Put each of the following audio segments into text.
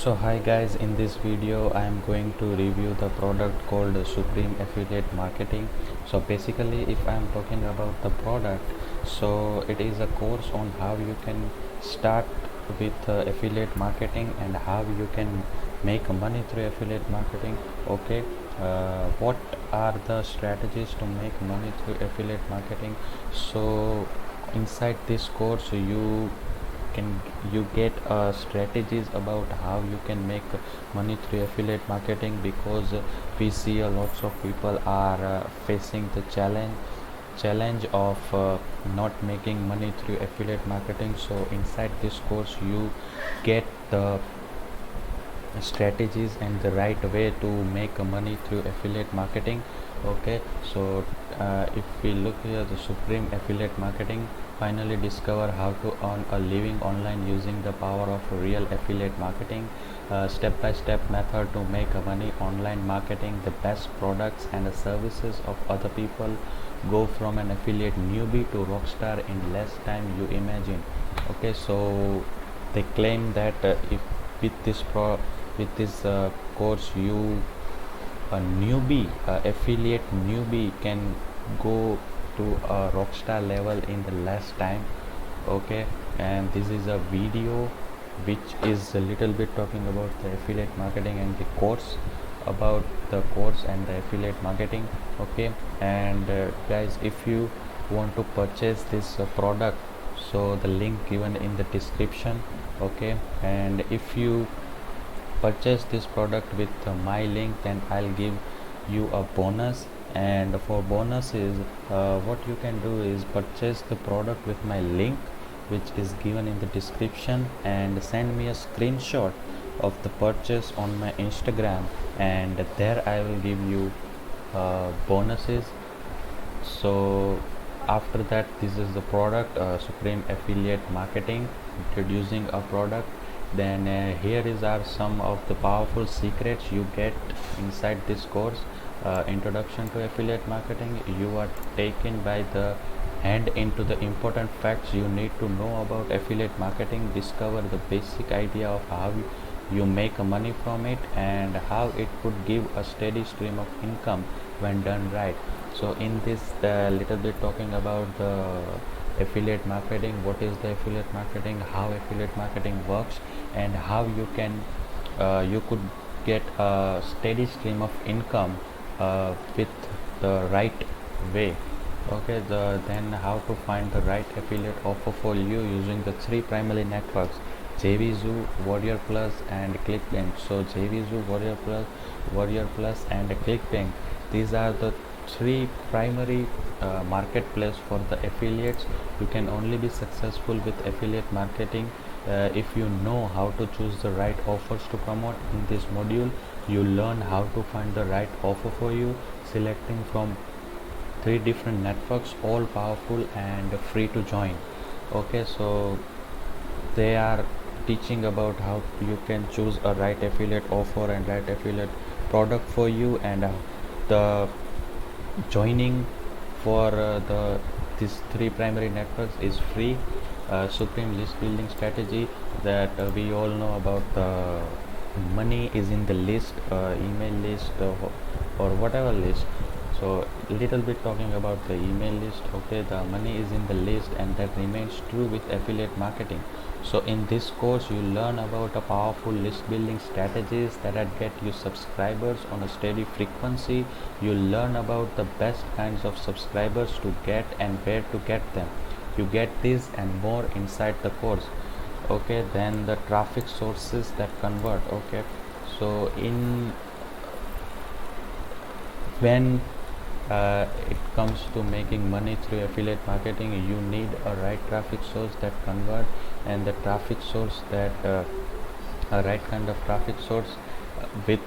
So hi guys, in this video I am going to review the product called Supreme Affiliate Marketing. So basically, if I am talking about the product, so it is a course on how you can start with affiliate marketing and how you can make money through affiliate marketing. Okay, what are the strategies to make money through affiliate marketing? So inside this course can you get strategies about how you can make money through affiliate marketing, because we see a lots of people are facing the challenge of not making money through affiliate marketing. So inside this course you get the strategies and the right way to make money through affiliate marketing. Okay, so if we look here, the Supreme Affiliate Marketing, finally discover how to earn a living online using the power of real affiliate marketing, step-by-step method to make money online marketing the best products and services of other people. Go from an affiliate newbie to rockstar in less time you imagine. Okay, so they claim that if with this course, you a newbie affiliate newbie can go to a rockstar level in the less time. Okay, and this is a video which is a little bit talking about the affiliate marketing and the course, about the course and the affiliate marketing. Okay, and guys, if you want to purchase this product, so the link given in the description. Okay, and if you purchase this product with my link, then I'll give you a bonus. And for bonuses, what you can do is purchase the product with my link which is given in the description, and send me a screenshot of the purchase on my Instagram, and there I will give you bonuses. So after that, this is the product, Supreme Affiliate Marketing, introducing a product. Then here are some of the powerful secrets you get inside this course. Introduction to affiliate marketing, you are taken by the hand into the important facts you need to know about affiliate marketing. Discover the basic idea of how you make money from it and how it could give a steady stream of income when done right. So in this little bit talking about the affiliate marketing, what is the affiliate marketing, how affiliate marketing works, and how you could get a steady stream of income with the right way. Okay, then how to find the right affiliate offer for you using the three primary networks: JVZoo, Warrior Plus, and ClickBank. So JVZoo, Warrior Plus, and ClickBank. These are the three primary marketplace for the affiliates. You can only be successful with affiliate marketing if you know how to choose the right offers to promote. In this module, you learn how to find the right offer for you, selecting from three different networks, all powerful and free to join. Okay, so they are teaching about how you can choose a right affiliate offer and right affiliate product for you, and the joining for these three primary networks is free. Supreme list building strategy, that we all know about the money is in the list, email list, or whatever list. So little bit talking about the email list. Okay, the money is in the list, and that remains true with affiliate marketing. So in this course, you learn about a powerful list building strategies that get you subscribers on a steady frequency. You learn about the best kinds of subscribers to get and where to get them. You get this and more inside the course. Okay, then the traffic sources that convert. Okay, so when it comes to making money through affiliate marketing, you need a right traffic source that convert, and the traffic source that a right kind of traffic source. With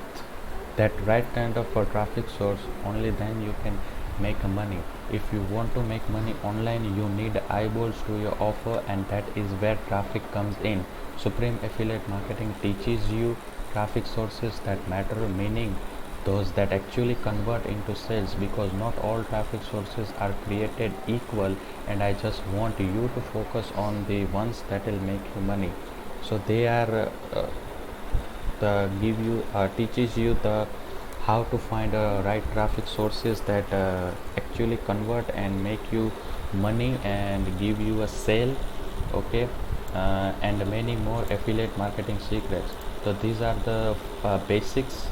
that right kind of a traffic source, only then you can make money. If you want to make money online, you need eyeballs to your offer, and that is where traffic comes in. Supreme Affiliate Marketing teaches you traffic sources that matter, meaning those that actually convert into sales, because not all traffic sources are created equal, and I just want you to focus on the ones that will make you money. So they are give you teaches you the how to find right traffic sources that actually convert and make you money and give you a sale. Okay. And many more affiliate marketing secrets. So these are the basics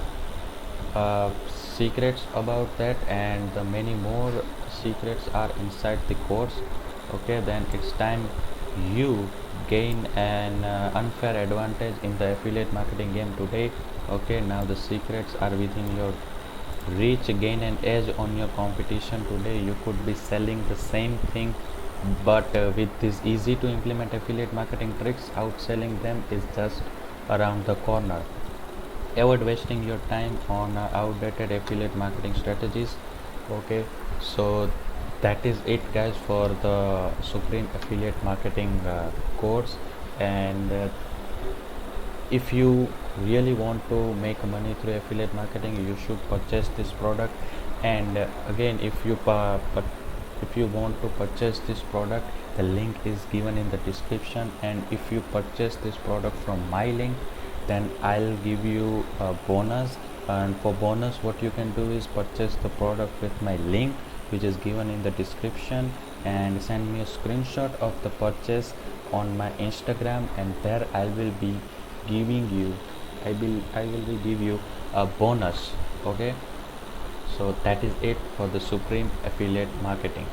secrets about that, and the many more secrets are inside the course. Okay, then it's time you gain an unfair advantage in the affiliate marketing game today. Okay, now the secrets are within your reach. Gain an edge on your competition today. You could be selling the same thing, but with these easy to implement affiliate marketing tricks, outselling them is just around the corner. Avoid wasting your time on outdated affiliate marketing strategies. Okay, so that is it, guys, for the Supreme Affiliate Marketing course. And if you really want to make money through affiliate marketing, you should purchase this product. And again, if you want to purchase this product, the link is given in the description. And if you purchase this product from my link, then I'll give you a bonus. And for bonus, what you can do is purchase the product with my link, which is given in the description, and send me a screenshot of the purchase on my Instagram, and there I will be giving you give you a bonus. Okay, so that is it for the Supreme Affiliate Marketing.